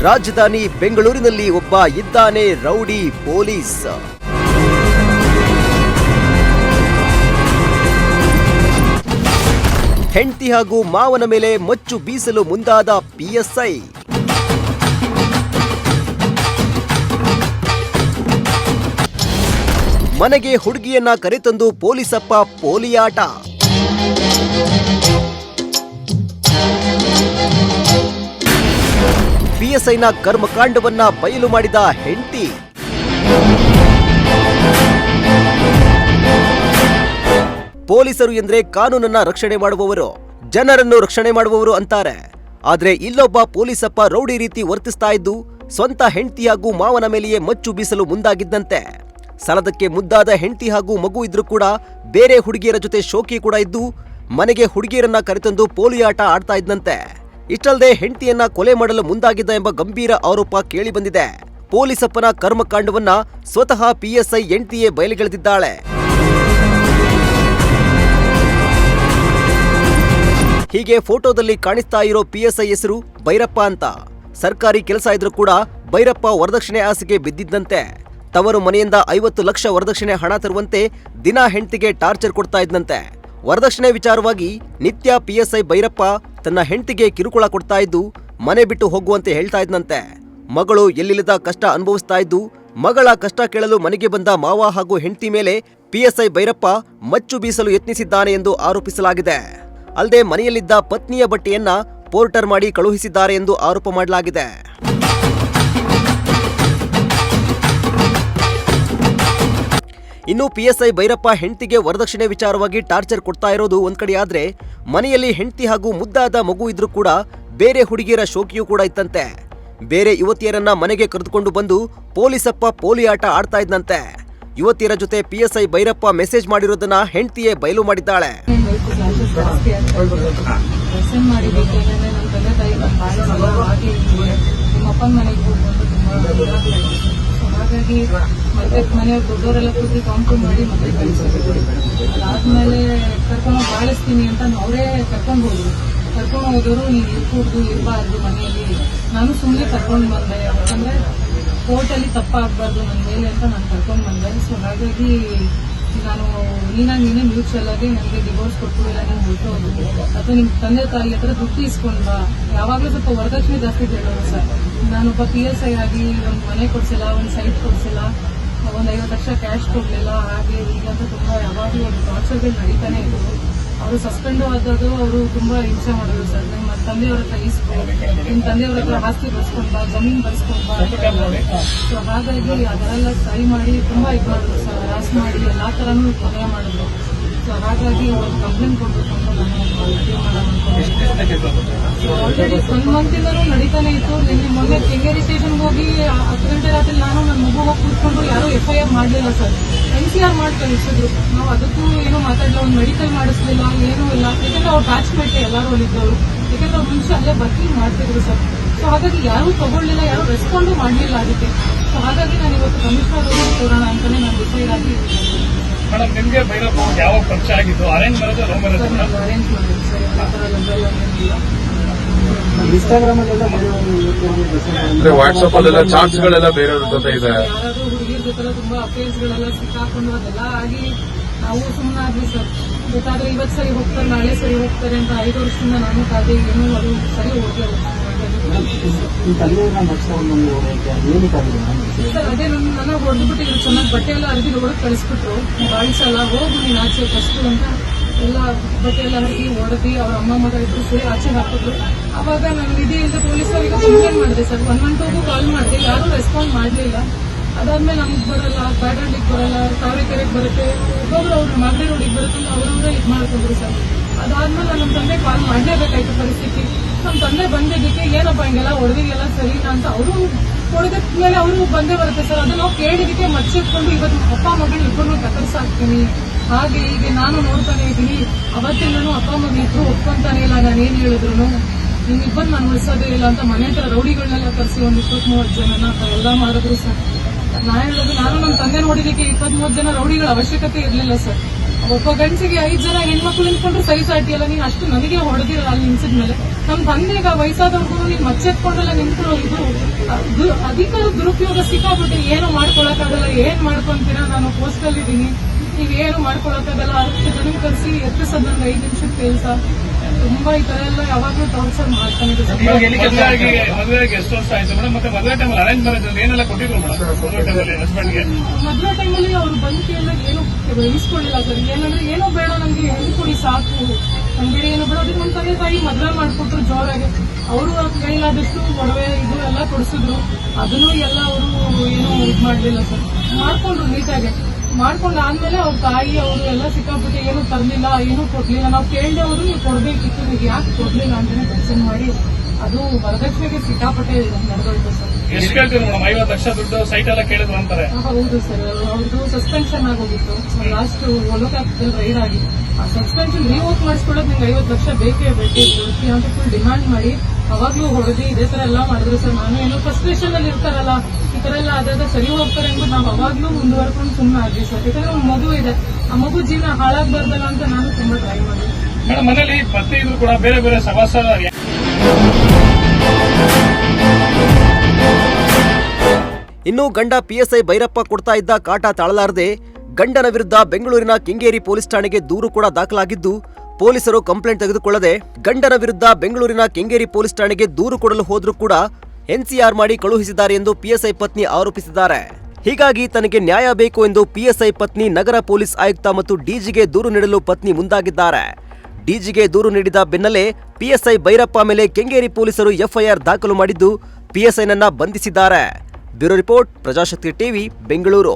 ರಾಜಧಾನಿ ಬೆಂಗಳೂರಿನಲ್ಲಿ ಒಬ್ಬ ಇದ್ದಾನೆ ರೌಡಿ ಪೊಲೀಸ್. ಹೆಂಡತಿ ಹಾಗೂ ಮಾವನ ಮೇಲೆ ಮಚ್ಚು ಬೀಸಲು ಮುಂದಾದ ಪಿಎಸ್ಐ. ಮನೆಗೆ ಹುಡುಗಿಯನ್ನ ಕರೆತಂದು ಪೊಲೀಸಪ್ಪ ಪೋಲಿಯಾಟ. ಪಿಎಸ್ಐನ ಕರ್ಮಕಾಂಡವನ್ನ ಬಯಲು ಮಾಡಿದ ಹೆಂಡತಿ. ಪೊಲೀಸರು ಎಂದ್ರೆ ಕಾನೂನನ್ನ ರಕ್ಷಣೆ ಮಾಡುವವರು, ಜನರನ್ನು ರಕ್ಷಣೆ ಮಾಡುವವರು ಅಂತಾರೆ. ಆದ್ರೆ ಇಲ್ಲೊಬ್ಬ ಪೊಲೀಸಪ್ಪ ರೌಡಿ ರೀತಿ ವರ್ತಿಸ್ತಾ ಇದ್ದು ಸ್ವಂತ ಹೆಂಡತಿ ಹಾಗೂ ಮಾವನ ಮೇಲೆಯೇ ಮಚ್ಚು ಬೀಸಲು ಮುಂದಾಗಿದ್ದಂತೆ. ಸಲದಕ್ಕೆ ಮುದ್ದಾದ ಹೆಂಡತಿ ಹಾಗೂ ಮಗು ಇದ್ರೂ ಕೂಡ ಬೇರೆ ಹುಡುಗಿಯರ ಜೊತೆ ಶೋಕಿ ಕೂಡ ಇದ್ದು ಮನೆಗೆ ಹುಡುಗಿಯರನ್ನ ಕರೆತಂದು ಪೋಲಿಯಾಟ ಆಡ್ತಾ ಇದ್ದಂತೆ. ಇಷ್ಟಲ್ಲದೆ ಹೆಂಡತಿಯನ್ನ ಕೊಲೆ ಮಾಡಲು ಮುಂದಾಗಿದ್ದ ಎಂಬ ಗಂಭೀರ ಆರೋಪ ಕೇಳಿ ಬಂದಿದೆ. ಪೊಲೀಸಪ್ಪನ ಕರ್ಮಕಾಂಡವನ್ನ ಸ್ವತಃ ಪಿಎಸ್ಐ ಹೆಂಡತಿಯೇ ಬಯಲಿಗೆಳೆದಿದ್ದಾಳೆ. ಹೀಗೆ ಫೋಟೋದಲ್ಲಿ ಕಾಣಿಸ್ತಾ ಇರೋ ಪಿಎಸ್ಐ ಹೆಸರು ಭೈರಪ್ಪ ಅಂತ. ಸರ್ಕಾರಿ ಕೆಲಸ ಇದ್ರೂ ಕೂಡ ಭೈರಪ್ಪ ವರದಕ್ಷಿಣೆ ಆಸೆಗೆ ಬಿದ್ದಿದ್ದಂತೆ. ತವರು ಮನೆಯಿಂದ 50 ಲಕ್ಷ ವರದಕ್ಷಿಣೆ ಹಣ ತರುವಂತೆ ದಿನ ಹೆಂಡತಿಗೆ ಟಾರ್ಚರ್ ಕೊಡ್ತಾ ಇದ್ದಂತೆ. ವರದಕ್ಷಿಣೆ ವಿಚಾರವಾಗಿ ನಿತ್ಯ ಪಿಎಸ್ಐ ಭೈರಪ್ಪ ತನ್ನ ಹೆಂಡತಿಗೆ ಕಿರುಕುಳ ಕೊಡ್ತಾ ಇದ್ದು ಮನೆ ಬಿಟ್ಟು ಹೋಗುವಂತೆ ಹೇಳ್ತಾ ಇದ್ದಂತೆ. ಮಗಳು ಎಲ್ಲಿಲ್ಲದ ಕಷ್ಟ ಅನುಭವಿಸ್ತಾ ಇದ್ದು ಮಗಳ ಕಷ್ಟ ಕೇಳಲು ಮನೆಗೆ ಬಂದ ಮಾವ ಹಾಗೂ ಹೆಂಡತಿ ಮೇಲೆ ಪಿಎಸ್ಐ ಭೈರಪ್ಪ ಮಚ್ಚು ಬೀಸಲು ಯತ್ನಿಸಿದ್ದಾನೆ ಎಂದು ಆರೋಪಿಸಲಾಗಿದೆ. ಅಲ್ಲದೆ ಮನೆಯಲ್ಲಿದ್ದ ಪತ್ನಿಯ ಬಟ್ಟೆಯನ್ನ ಪೋರ್ಟರ್ ಮಾಡಿ ಕಳುಹಿಸಿದ್ದಾರೆ ಎಂದು ಆರೋಪ ಮಾಡಲಾಗಿದೆ. ಇನ್ನು ಪಿಎಸ್ಐ ಭೈರಪ್ಪ ಹೆಂಡತಿಗೆ ವರದಕ್ಷಿಣೆ ವಿಚಾರವಾಗಿ ಟಾರ್ಚರ್ ಕೊಡ್ತಾ ಇರೋದು ಒಂದ್ ಕಡೆ ಆದ್ರೆ, ಮನೆಯಲ್ಲಿ ಹೆಂಡತಿ ಹಾಗೂ ಮುದ್ದಾದ ಮಗು ಇದ್ರೂ ಕೂಡ ಬೇರೆ ಹುಡುಗಿಯರ ಶೋಕಿಯೂ ಕೂಡ ಇತ್ತಂತೆ. ಬೇರೆ ಯುವತಿಯರನ್ನ ಮನೆಗೆ ಕರೆದುಕೊಂಡು ಬಂದು ಪೊಲೀಸಪ್ಪ ಪೋಲಿಯಾಟ ಆಡ್ತಾ ಇದ್ದಂತೆ. ಯುವತಿಯರ ಜೊತೆ ಪಿಎಸ್ಐ ಭೈರಪ್ಪ ಮೆಸೇಜ್ ಮಾಡಿರೋದನ್ನ ಹೆಂಡತಿಯೇ ಬಯಲು ಮಾಡಿದ್ದಾಳೆ. ಹಾಗಾಗಿ ಮತ್ತೆ ಮನೆಯವ್ರು ದೊಡ್ಡವರೆಲ್ಲ ಕೂತಿ ಕಾಂಪ್ರಮೈಸ್ ಮಾಡಿ ಮತ್ತೆ ಕಳಿಸಿದ್ರು. ಅದಾದ್ಮೇಲೆ ಕರ್ಕೊಂಡು ಬಾಳಿಸ್ತೀನಿ ಅಂತ ಅವರೇ ಕರ್ಕೊಂಡು ಹೋದ್ರು. ಕರ್ಕೊಂಡು ಹೋದವರು ನೀವು ಇರ್ಕೂಡ್ದು ಇರಬಾರ್ದು ಮನೆಯಲ್ಲಿ. ನಾನು ಸುಮ್ಮನೆ ಕರ್ಕೊಂಡು ಬಂದೆ, ಯಾಕಂದ್ರೆ ಕೋರ್ಟಲ್ಲಿ ತಪ್ಪಾಗಬಾರ್ದು ನನ್ನ ಮೇಲೆ ಅಂತ ನಾನು ಕರ್ಕೊಂಡು ಬಂದೆ. ಸೊ ಹಾಗಾಗಿ ನಾನು ನೀನೇ ಮ್ಯೂಚುವಲ್ ಆಗಿ ನನಗೆ ಡಿವೋರ್ಸ್ ಕೊಟ್ಟು ಇಲ್ಲ ನೀವು ಹೊರಟೋದು ಅಥವಾ ನಿಮ್ಮ ತಂದೆ ತಾಯಿ ಹತ್ರ ದುಡ್ಡು ಇಸ್ಕೊಂಡು ಬಾ. ಯಾವಾಗಲೂ ಸ್ವಲ್ಪ ವರದಕ್ಷಿಣೆ ಜಾಸ್ತಿ ಹೇಳೋರು ಸರ್. ನಾನೊಬ್ಬ ಪಿಎಸ್ಐ ಆಗಿ ಒಂದು ಮನೆ ಕೊಡ್ಸಿಲ್ಲ, ಒಂದು ಸೈಟ್ ಕೊಡ್ಸಿಲ್ಲ, ಒಂದು 50 ಲಕ್ಷ ಕ್ಯಾಶ್ ಕೊಡ್ಲಿಲ್ಲ. ಹಾಗೆ ಈಗಂತ ತುಂಬಾ ಯಾವಾಗಲೂ ಒಂದು ಟಾರ್ಚರ್ಗಳು ನಡೀತಾನೆ ಇದ್ರು. ಅವರು ಸಸ್ಪೆಂಡು ಆದದ್ದು ಅವರು ತುಂಬಾ ಹಿಂಸೆ ಮಾಡೋರು ಸರ್. ನಿಮ್ಮ ತಂದೆಯವ್ರ ಹತ್ರ ಇಸ್ಕೊ, ನಿಮ್ಮ ತಂದೆಯವ್ರ ಹತ್ರ ಆಸ್ತಿ ಬರ್ಸ್ಕೊಂಡ್ ಬಾ, ಜಮೀನ್ ಬರ್ಸ್ಕೊಂಡ್ ಬಾ. ಸೊ ಹಾಗಾಗಿ ಅದರೆಲ್ಲ ಟ್ರೈ ಮಾಡಿ ತುಂಬಾ ಇದು ಮಾಡಿದ್ರು ಸರ್. ಹರಾಸ್ ಮಾಡಿ ಎಲ್ಲಾ ತರನೂ ತೊಂದರೆ ಮಾಡಿದ್ರು. ಸೊ ಹಾಗಾಗಿ ಒಂದು ಕಂಪ್ಲೇಂಟ್ ಕೊಡ್ಬೇಕು ಅಂತ ಆಲ್ರೆಡಿ 1 ಮಂತಿಂದನೂ ನಡೀತಾನೆ ಇತ್ತು. ಮೊನ್ನೆ ಕೆಂಗೇರಿ ಸ್ಟೇಷನ್ಗೆ ಹೋಗಿ 10 ಗಂಟೆ ರಾತ್ರಿ ನಾನು ನನ್ನ ಮಗು ಹೋಗಿ ಕೂತ್ಕೊಂಡು ಯಾರು FIR ಮಾಡಲಿಲ್ಲ ಸರ್. NCR ಮಾಡಿ ಕಳಿಸಿದ್ರು. ನಾವು ಅದಕ್ಕೂ ಏನೂ ಮಾತಾಡಲಿಲ್ಲ, ಒಂದು ಮೆಡಿಕಲ್ ಮಾಡಿಸ್ಲಿಲ್ಲ, ಏನೂ ಇಲ್ಲ. ಯಾಕಂದ್ರೆ ಅವ್ರು ಬ್ಯಾಚ್ಮೇಟ್ ಎಲ್ಲರೂ ಅಲ್ಲಿದ್ದವರು. ಯಾಕಂದ್ರೆ ಅವ್ರು ಮುಂಚೆ ಅಲ್ಲೇ ಬರ್ತಿ ಮಾಡ್ತಿದ್ರು ಸರ್. ಸೊ ಹಾಗಾಗಿ ಯಾರೂ ತಗೊಳ್ಳಿಲ್ಲ, ಯಾರು ರೆಸ್ಪಾಂಡು ಮಾಡಲಿಲ್ಲ ಅದಕ್ಕೆ. ಸೊ ಹಾಗಾಗಿ ನಾನು ಇವತ್ತು ಕಮಿಷನರ್ ಕೊಡೋಣ ಅಂತಾನೆ ನಾನು ಡಿಸೈಡ್ ಆಗಿ ಮೇಡಮ್. ನಿಮ್ಗೆ ಭೈರಪ್ಪ ಯಾವಾಗ ಪರಿಚಯ ಆಗಿದ್ದು? ಅರೇಂಜ್ ಮಾಡೋದು ಲವ್ ಮ್ಯಾರೇಜ್? ಅರೇಂಜ್ ಮಾಡಿದ್ರು ಸರ್. ಆ ಥರ ಏನಿಲ್ಲ. ಇನ್ಸ್ಟಾಗ್ರಾಮ್ ಅಲ್ಲೆಲ್ಲ ವಾಟ್ಸ್ಆಪ್ ಅಲ್ಲೆಲ್ಲ ಚಾಟ್ಸ್ ಗಳೆಲ್ಲ ಬೇರೆಯವ್ರ ಜೊತೆ ಇದೆ. ಯಾರಾದ್ರೂ ಹುಡುಗಿಯರ ಜೊತೆ ತುಂಬಾ ಅಫೇರ್ಸ್ ಗಳೆಲ್ಲ ಸಿಕ್ಕಾಕೊಂಡು ಅದೆಲ್ಲ ಆಗಿ ನಾವು ಸುಮ್ಮನಾದ್ವಿ ಸರ್. ಗೊತ್ತಾದ್ರೆ ಇವತ್ತು ಸರಿ ಹೋಗ್ತಾರೆ, ನಾಳೆ ಸರಿ ಹೋಗ್ತಾರೆ ಅಂತ 5 ವರ್ಷದಿಂದ ನಾನು ಕಾದೆ. ಏನೂ ಅದು ಸರಿ ಹೋಗ್ಲಿಲ್ಲ ಸರ್. ಅದೇ ನನ್ನ ಹೊಡೆದ್ಬಿಟ್ಟಿದ್ರು ಚೆನ್ನಾಗಿ. ಬಟ್ಟೆ ಎಲ್ಲ ಅರ್ಧಿ ರೋಡಕ್ಕೆ ಕಳಿಸ್ಬಿಟ್ರು. ಬಾಳಿಸಲ್ಲ, ಹೋಗು ನೀನು ಆಚೆ ಫಸ್ಟ್ ಅಂತ ಎಲ್ಲ ಬಟ್ಟೆ ಎಲ್ಲ ಹರಿದಿ ಹೊಡೆದಿ ಅವ್ರ ಅಮ್ಮ ಮಗ ಇದ್ರು ಸೇರಿ ಆಚೆ ಹಾಕಿದ್ರು. ಅವಾಗ ನಾನು ವಿಧಿಯಿಂದ ಪೊಲೀಸರಿಗೆ ಕಂಪ್ಲೇಂಟ್ ಮಾಡಿದೆ ಸರ್. 112ಗೂ ಕಾಲ್ ಮಾಡಿದೆ, ಯಾರೂ ರೆಸ್ಪಾಂಡ್ ಮಾಡಲಿಲ್ಲ. ಅದಾದ್ಮೇಲೆ ನಮ್ಗೆ ಬರಲ್ಲ, ಬ್ಯಾಡಂಡಿಗೆ ಬರಲ್ಲ, ತಾವರೆಕೆರೆಗೆ ಬರುತ್ತೆ, ಒಬ್ಬೊಬ್ರು ಅವ್ರ ಮಾಗಡಿ ರೋಡಿಗೆ ಬರುತ್ತೆ ಅಂತ ಅವರವರೇ ಇದು ಮಾಡ್ಕೊಂಡ್ರು ಸರ್. ಅದಾದ್ಮೇಲೆ ನಮ್ಮ ತಂದೆ ಕಾಲ್ ಮಾಡಲೇಬೇಕಾಯ್ತು ಪರಿಸ್ಥಿತಿ. ನಮ್ಮ ತಂದೆ ಬಂದಿದ್ದಕ್ಕೆ ಏನಪ್ಪ ಹಿಂಗೆಲ್ಲ ಹೊಡೆದಿಗೆಲ್ಲ ಸರಿನಾ ಅಂತ ಅವರು ಹೊಡೆದಕ್ಕೆ ಮೇಲೆ ಅವರು ಬಂದೇ ಬರುತ್ತೆ ಸರ್. ಅದನ್ನ ನಾವು ಕೇಳಿದಕ್ಕೆ ಮಚ್ಚಿಟ್ಕೊಂಡು ಇವತ್ತು ಅಪ್ಪ ಮಗಳು ಇಬ್ಬರನ್ನು ಕತ್ತರಿಸಾಕ್ತೀನಿ, ಹಾಗೆ ಹೀಗೆ ನಾನು ನೋಡ್ತಾನೆ ಇದ್ದೀನಿ. ಅವತ್ತಿಂದನೂ ಅಪ್ಪ ಮಗಳು ಇಬ್ರು ಒಪ್ಕೊಂತಾನೆ ಇಲ್ಲ, ನಾನೇನು ಹೇಳಿದ್ರು ನಿಮ್ಮಿಬ್ಬರು ನಾನು ಉಳಿಸೋದೇ ಇಲ್ಲ ಅಂತ ಮನೆ ಹತ್ರ ರೌಡಿಗಳನ್ನೆಲ್ಲ ಕರೆಸಿ ಒಂದು 20-30 ಜನನ ಎಲ್ಲ ಮಾಡಿದ್ರು ಸರ್. ನಾನು ಹೇಳೋದು, ನಾನು ನಮ್ಮ ತಂದೆ ನೋಡಿದಕ್ಕೆ 20-30 ಜನ ರೌಡಿಗಳ ಅವಶ್ಯಕತೆ ಇರಲಿಲ್ಲ ಸರ್. ಒಬ್ಬ ಗಂಡಸಿಗೆ 5 ಜನ ಹೆಣ್ಮಕ್ಳು ನಿಂತ್ಕೊಂಡ್ರು ಸರಿ ಸಾಟಿಯಲ್ಲ, ನೀನ್ ಅಷ್ಟು ನನಗೆ ಹೊಡೆದಿರಲ್ಲ ಅಲ್ಲಿ ನಿಲ್ಸಿದ್ಮೇಲೆ. ನಮ್ ತಂದೆಗ ವಯಸ್ಸಾದವ್ರಿಗೂ ನೀನ್ ಮಚ್ಚೆತ್ಕೊಂಡೆಲ್ಲ ನಿಂತ್ಕೊಳ್ಳೋ ಇದು ಅಧಿಕಾರ ದುರುಪಯೋಗ ಸಿಕ್ಕಾಬಿಟ್ಟು ಏನು ಮಾಡ್ಕೊಳಕ್ಕಾಗಲ್ಲ. ಏನ್ ಮಾಡ್ಕೊಂತೀರಾ, ನಾನು ಪೋಸ್ಟಲ್ ಇದ್ದೀನಿ, ನೀವ್ ಏನು ಮಾಡ್ಕೊಳಕ್ಕಾಗಲ್ಲ. 10 ಜನ ಕರ್ಸಿ ಎತ್ತಿಸೋದ್ ನಂಗೆ 5 ನಿಮಿಷದ ಕೆಲಸ. ತುಂಬಾ ಈ ತರ ಎಲ್ಲ ಯಾವಾಗ್ಲೂ ಟಾರ್ಚರ್ ಮಾಡ್ತಾನೆ ಇದೆ ಸರ್. ಮದುವೆಗೆ ಎಷ್ಟು ವರ್ಷ ಆಯ್ತು ಮೇಡಮ್? ಮತ್ತೆ ಮದುವೆ ಟೈಮಲ್ಲಿ ಅರೇಂಜ್ ಮ್ಯಾರೇಜ್ ಏನೆಲ್ಲ ಕೊಟ್ಟಿದ್ರು ಮೇಡಮ್ ಮದುವೆ ಟೈಮಲ್ಲಿ ಹಸ್ಬೆಂಡ್ಗೆ? ಮದುವೆ ಟೈಮಲ್ಲಿ ಅವ್ರು ಬಂದಿಲ್ಲ, ಏನು ಇಸ್ಕೊಳ್ಳಿಲ್ಲ ಸರ್. ಏನಂದ್ರೆ ಏನೋ ಬೇಡ, ನಮ್ಗೆ ಹೇಳ್ಕೊಡಿ ಸಾಕು, ನಮ್ ಬೇಡ ಏನು ಬೇಡ. ಅದಕ್ಕೆ ನಮ್ಮ ತಂದೆ ತಾಯಿ ಮದುವೆ ಮಾಡ್ಕೊಟ್ರು ಜೋರಾಗಿ. ಅವರು ಕೈಲಾದಷ್ಟು ಒಡವೆ ಇದು ಎಲ್ಲ ಕೊಡಿಸಿದ್ರು. ಅದನ್ನು ಎಲ್ಲ ಅವರು ಏನು ಇದು ಮಾಡ್ಲಿಲ್ಲ ಸರ್. ಮಾಡ್ಕೊಂಡ್ರು ನೀಟಾಗಿ. ಮಾಡ್ಕೊಂಡು ಆದ್ಮೇಲೆ ಅವ್ರ ತಾಯಿ ಅವರು ಎಲ್ಲ ಸಿಕ್ಕಾಬಿಟ್ಟು ಏನು ತರ್ಲಿಲ್ಲ, ಏನು ಕೊಡ್ಲಿಲ್ಲ. ನಾವು ಕೇಳಿದೆ ಅವರು ನೀವು ಕೊಡ್ಬೇಕಿತ್ತು, ನೀವು ಯಾಕೆ ಕೊಡ್ಲಿಲ್ಲ ಅಂತಾನೆ ಕ್ವಶನ್ ಮಾಡಿ ಅದು ವರದಕ್ಷಿಣೆಗೆ ಸಿಕ್ಕಾಪಟ್ಟೆ ನಡೆದೋಯ್ತು ಸರ್. ಎಷ್ಟು ಕೇಳ್ತೀವಿ ಮೇಡಮ್? 50 ಲಕ್ಷ ದುಡ್ಡು ಸೈಟ್ ಎಲ್ಲ ಕೇಳಿದ್ರು ಅಂತಾರೆ. ಹೌದು ಸರ್, ಅವ್ರದ್ದು ಸಸ್ಪೆನ್ಷನ್ ಆಗೋಗಿತ್ತು ಲಾಸ್ಟ್ ಒಲೋಕಾಪ್ಟಲ್ ರೈಡ್ ಆಗಿ. ಆ ಸಸ್ಪೆನ್ಷನ್ ರಿವೋಕ್ ಮಾಡಿಸ್ಕೊಳ್ಳೋದು ನಿಮ್ಗೆ 50 ಲಕ್ಷ ಬೇಕೇ ಬೇಕು ಅಂತ ಫುಲ್ ಡಿಮಾಂಡ್ ಮಾಡಿ ಅವಾಗ್ಲೂ ಹೊಡೆದಿ ಇದೇ ತರ ಎಲ್ಲ ಮಾಡಿದ್ರು ಸರ್. ನಾನು ಏನೋ ಫ್ರಸ್ಟ್ರೇಷನ್ ಅಲ್ಲಿ ಇರ್ತಾರಲ್ಲ, ಈ ತರ ಎಲ್ಲ ಅದಾದ ಸರಿ ಹೋಗ್ತಾರೆ ಅಂದ್ಬಿಟ್ಟು ನಾವು ಅವಾಗ್ಲೂ ಮುಂದುವರ್ಕೊಂಡು ಸುಮ್ಮನೆ ಆದ್ವಿ ಸರ್. ಯಾಕಂದ್ರೆ ಒಂದು ಮಗು ಇದೆ, ಆ ಮಗು ಜೀವನ ಹಾಳಾಗ್ಬಾರ್ದಲ್ಲ ಅಂತ ನಾನು ತುಂಬಾ ಟ್ರೈ ಮಾಡಿದೆ ಮೇಡಮ್. ಮನೇಲಿ ಪತ್ನಿ ಇದ್ರು ಕೂಡ ಬೇರೆ ಬೇರೆ ಸವಾಸ. ಇನ್ನು ಗಂಡ ಪಿಎಸ್ಐ ಭೈರಪ್ಪ ಕೊಡ್ತಾ ಇದ್ದ ಕಾಟ ತಾಳಲಾರದೆ ಗಂಡನ ವಿರುದ್ಧ ಬೆಂಗಳೂರಿನ ಕೆಂಗೇರಿ ಪೊಲೀಸ್ ಠಾಣೆಗೆ ದೂರು ಕೂಡ ದಾಖಲಾಗಿದ್ದು, ಪೊಲೀಸರು ಕಂಪ್ಲೇಂಟ್ ತೆಗೆದುಕೊಳ್ಳದೆ ಗಂಡನ ವಿರುದ್ಧ ಬೆಂಗಳೂರಿನ ಕೆಂಗೇರಿ ಪೊಲೀಸ್ ಠಾಣೆಗೆ ದೂರು ಕೊಡಲು ಹೋದ್ರೂ ಕೂಡ ಎನ್ಸಿಆರ್ ಮಾಡಿ ಕಳುಹಿಸಿದ್ದಾರೆ ಎಂದು ಪಿಎಸ್ಐ ಪತ್ನಿ ಆರೋಪಿಸಿದ್ದಾರೆ. ಹೀಗಾಗಿ ತನಗೆ ನ್ಯಾಯ ಬೇಕು ಎಂದು ಪಿಎಸ್ಐ ಪತ್ನಿ ನಗರ ಪೊಲೀಸ್ ಆಯುಕ್ತ ಮತ್ತು ಡಿಜಿಗೆ ದೂರು ನೀಡಲು ಪತ್ನಿ ಮುಂದಾಗಿದ್ದಾರೆ. ಡಿಜಿಗೆ ದೂರು ನೀಡಿದ ಬೆನ್ನಲ್ಲೇ ಪಿಎಸ್ಐ ಭೈರಪ್ಪ ಮೇಲೆ ಕೆಂಗೇರಿ ಪೊಲೀಸರು ಎಫ್ಐಆರ್ ದಾಖಲು ಮಾಡಿದ್ದು ಪಿಎಸ್ಐನನ್ನ ಬಂಧಿಸಿದ್ದಾರೆ. Bureau report, Prajashakti TV, Bengaluru.